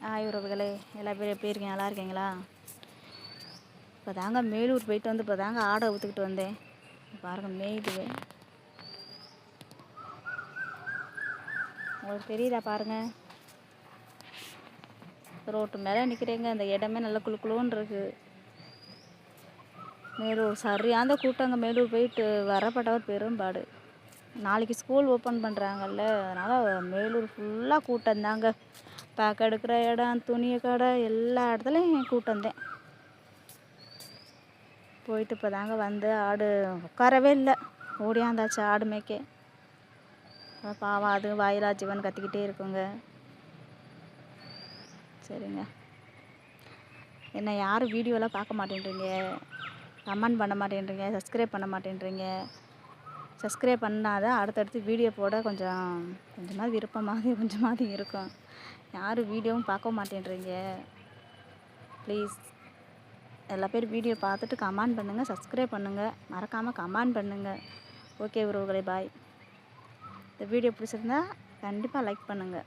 Hi உறவுகளே, எல்லா பேரும் எப்படி இருக்கீங்க? நல்லா இருக்கீங்களா? இப்போ தாங்க மேலூர் போயிட்டு வந்து இப்போ தாங்க ஆடை ஊற்றுக்கிட்டு வந்தேன். பாருங்கள் மேய்து, உங்களுக்கு தெரியுதா? பாருங்கள், ரோட்டு மேலே நிற்கிறேங்க. அந்த இடமே நல்ல குழு குழுன்னு இருக்குது. மேலூர் சரியான கூட்டங்க. மேலூர் போயிட்டு வரப்பட்டவர் பெரும்பாடு. நாளைக்கு ஸ்கூல் ஓப்பன் பண்ணுறாங்கல்ல, அதனால் மேலூர் ஃபுல்லாக கூட்டம்தாங்க. பேக் எடுக்கிற இடம், துணி கடை, எல்லா இடத்துலையும் கூட்டம்தான். போயிட்டு இப்போ தாங்க வந்து ஆடு உட்காரவே இல்லை, ஓடியாந்தாச்சு ஆடு மேய்க்க. பாவம், அது வாயிலா ஜீவன் கத்திக்கிட்டே இருக்குங்க. சரிங்க, என்ன யாரும் வீடியோலாம் பார்க்க மாட்டேன்றீங்க, கமெண்ட் பண்ண மாட்டேன்றீங்க, சப்ஸ்கிரைப் பண்ண மாட்டேன்றீங்க. சப்ஸ்கிரைப் பண்ணாதான் அடுத்தடுத்து வீடியோ போட கொஞ்சமாவது விருப்பமாக கொஞ்சமாவது இருக்கும். யாரும் வீடியோவும் பார்க்க மாட்டேன்றீங்க. ப்ளீஸ் எல்லா பேர் வீடியோ பார்த்துட்டு கமெண்ட் பண்ணுங்கள், சப்ஸ்கிரைப் பண்ணுங்கள், மறக்காமல் கமெண்ட் பண்ணுங்கள். ஓகே உறவுகளே, பாய். இந்த வீடியோ பிடிச்சிருந்தா கண்டிப்பாக லைக் பண்ணுங்கள்.